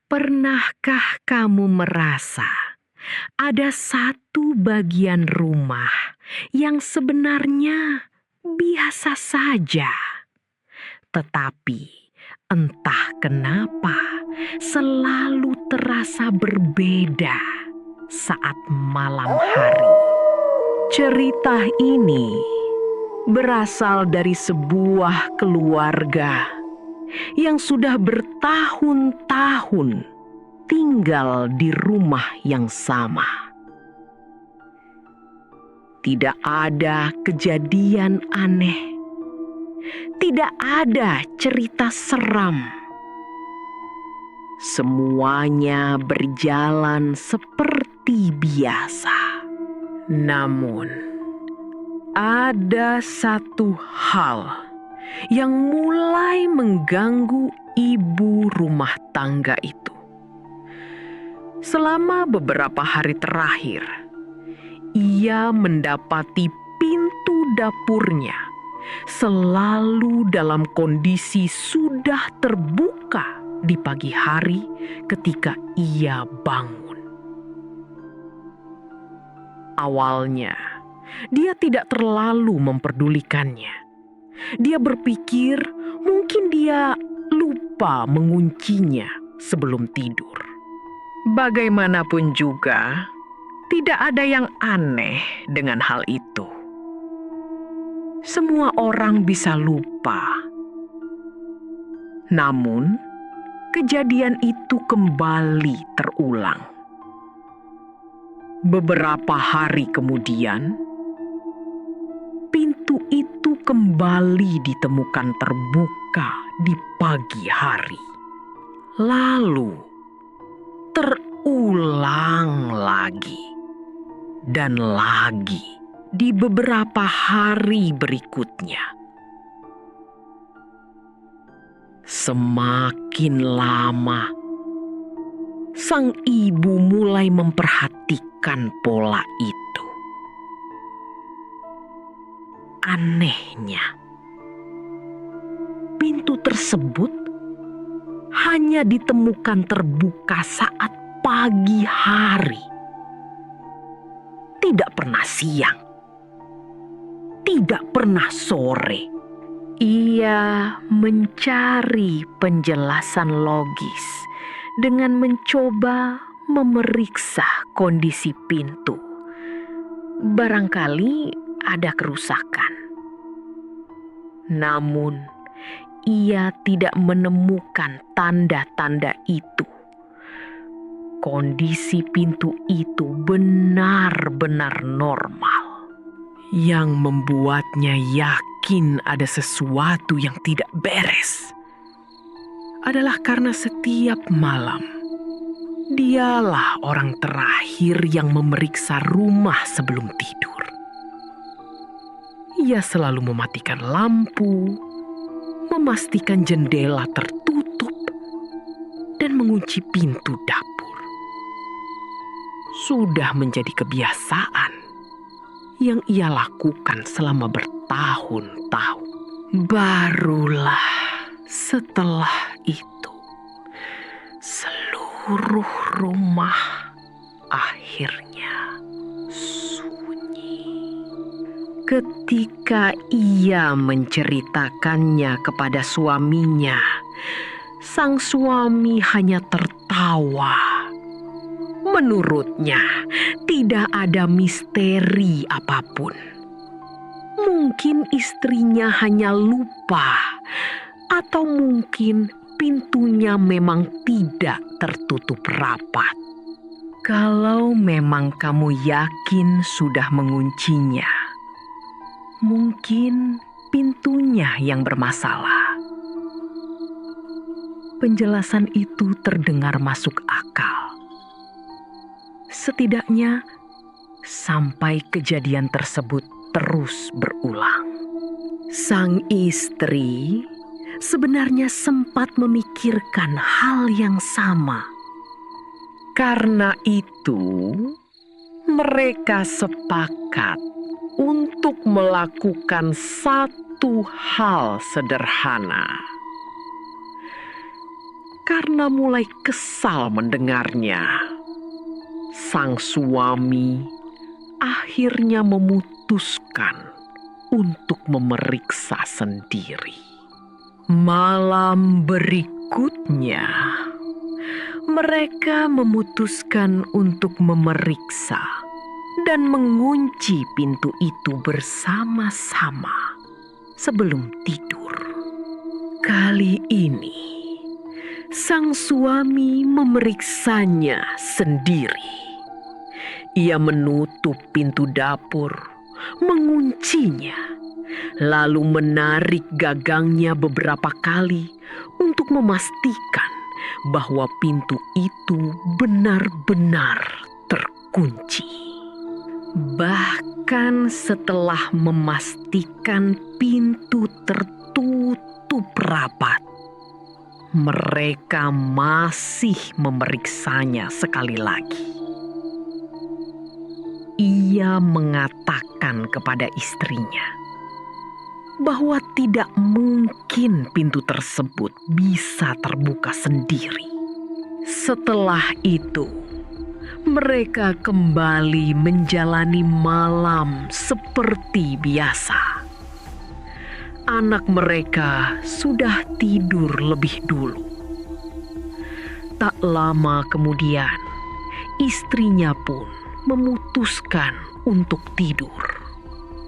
Pernahkah kamu merasa ada satu bagian rumah yang sebenarnya biasa saja, tetapi entah kenapa selalu terasa berbeda saat malam hari? Cerita ini berasal dari sebuah keluarga yang sudah bertahun-tahun tinggal di rumah yang sama. Tidak ada kejadian aneh, tidak ada cerita seram. Semuanya berjalan seperti biasa. Namun, ada satu hal yang mulai mengganggu ibu rumah tangga itu. Selama beberapa hari terakhir, ia mendapati pintu dapurnya selalu dalam kondisi sudah terbuka di pagi hari ketika ia bangun. Awalnya, dia tidak terlalu memperdulikannya. Dia berpikir mungkin dia lupa menguncinya sebelum tidur. Bagaimanapun juga, tidak ada yang aneh dengan hal itu. Semua orang bisa lupa. Namun, kejadian itu kembali terulang. Beberapa hari kemudian, pintu itu kembali ditemukan terbuka di pagi hari. Lalu, terulang lagi dan lagi di beberapa hari berikutnya. Semakin lama, sang ibu mulai memperhatikan pola itu. Anehnya, pintu tersebut hanya ditemukan terbuka saat pagi hari. Tidak pernah siang, tidak pernah sore. Ia mencari penjelasan logis dengan mencoba memeriksa kondisi pintu. Barangkali ada kerusakan. Namun, ia tidak menemukan tanda-tanda itu. Kondisi pintu itu benar-benar normal, yang membuatnya yakin ada sesuatu yang tidak beres. Adalah karena setiap malam, dialah orang terakhir yang memeriksa rumah sebelum tidur. Ia selalu mematikan lampu, memastikan jendela tertutup, dan mengunci pintu dapur. Sudah menjadi kebiasaan yang ia lakukan selama bertahun-tahun. Barulah setelah itu, seluruh rumah akhirnya sunyi. Ketika ia menceritakannya kepada suaminya, sang suami hanya tertawa. Menurutnya, tidak ada misteri apapun. Mungkin istrinya hanya lupa, atau mungkin pintunya memang tidak tertutup rapat. Kalau memang kamu yakin sudah menguncinya, mungkin pintunya yang bermasalah. Penjelasan itu terdengar masuk akal. Setidaknya sampai kejadian tersebut terus berulang. Sang istri sebenarnya sempat memikirkan hal yang sama. Karena itu, mereka sepakat untuk melakukan satu hal sederhana. karena mulai kesal mendengarnya. Sang suami akhirnya memutuskan untuk memeriksa sendiri. Malam berikutnya, mereka memutuskan untuk memeriksa dan mengunci pintu itu bersama-sama sebelum tidur. Kali ini, sang suami memeriksanya sendiri. Ia menutup pintu dapur, menguncinya, lalu menarik gagangnya beberapa kali untuk memastikan bahwa pintu itu benar-benar terkunci. Bahkan setelah memastikan pintu tertutup rapat, mereka masih memeriksanya sekali lagi. Ia mengatakan kepada istrinya bahwa tidak mungkin pintu tersebut bisa terbuka sendiri. Setelah itu, mereka kembali menjalani malam seperti biasa. Anak mereka sudah tidur lebih dulu. Tak lama kemudian, istrinya pun memutuskan untuk tidur.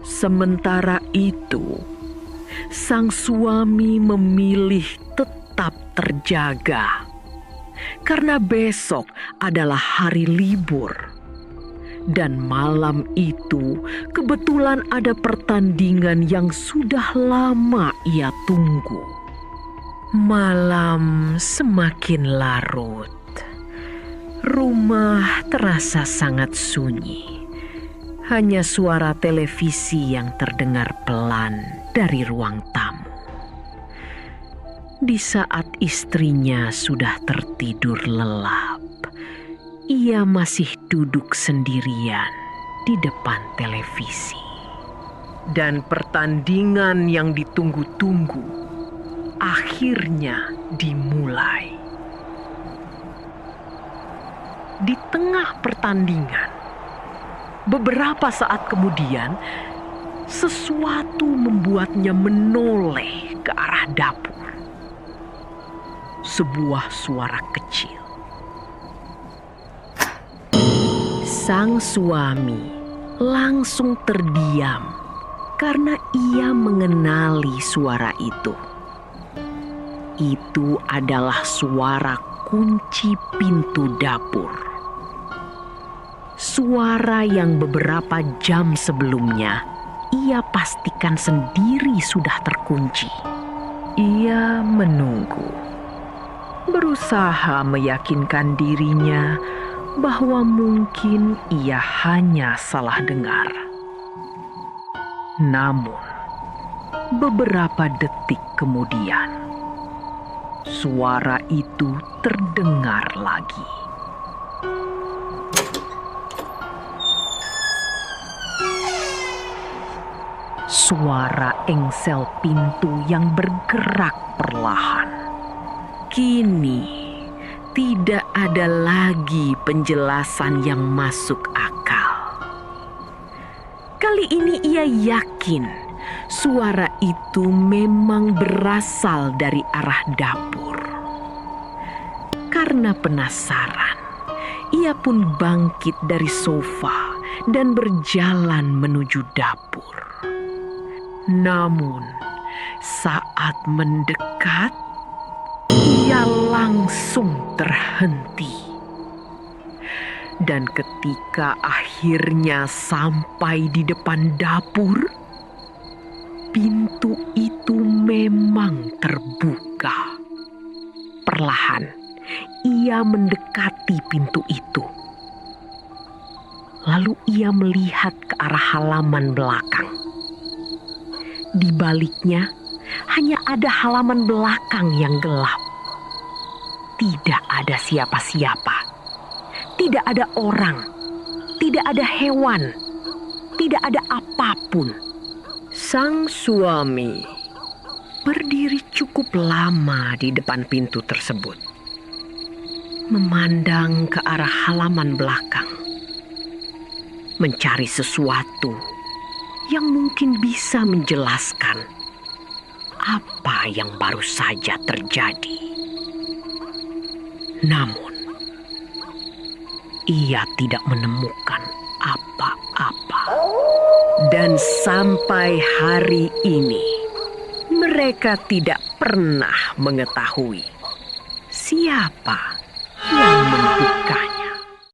Sementara itu, sang suami memilih tetap terjaga karena besok adalah hari libur. Dan malam itu kebetulan ada pertandingan yang sudah lama ia tunggu. Malam semakin larut. Rumah terasa sangat sunyi. Hanya suara televisi yang terdengar pelan dari ruang tamu. Di saat istrinya sudah tertidur lelap, ia masih duduk sendirian di depan televisi. Dan pertandingan yang ditunggu-tunggu akhirnya dimulai. Di tengah pertandingan, beberapa saat kemudian, sesuatu membuatnya menoleh ke arah dapur. Sebuah suara kecil. Sang suami langsung terdiam karena ia mengenali suara itu. Itu adalah suara kunci pintu dapur. Suara yang beberapa jam sebelumnya ia pastikan sendiri sudah terkunci. Ia menunggu, berusaha meyakinkan dirinya bahwa mungkin ia hanya salah dengar. Namun, beberapa detik kemudian, suara itu terdengar lagi. Suara engsel pintu yang bergerak perlahan. Kini tidak ada lagi penjelasan yang masuk akal. Kali ini ia yakin suara itu memang berasal dari arah dapur. Karena penasaran, ia pun bangkit dari sofa dan berjalan menuju dapur. Namun, saat mendekat, ia langsung terhenti. Dan ketika akhirnya sampai di depan dapur, pintu itu memang terbuka. Perlahan, ia mendekati pintu itu. Lalu ia melihat ke arah halaman belakang. Di baliknya hanya ada halaman belakang yang gelap. Tidak ada siapa-siapa. Tidak ada orang. Tidak ada hewan. Tidak ada apapun. Sang suami berdiri cukup lama di depan pintu tersebut. memandang ke arah halaman belakang, mencari sesuatu yang mungkin bisa menjelaskan apa yang baru saja terjadi. Namun, ia tidak menemukan apa-apa. Dan sampai hari ini, mereka tidak pernah mengetahui siapa yang membukanya.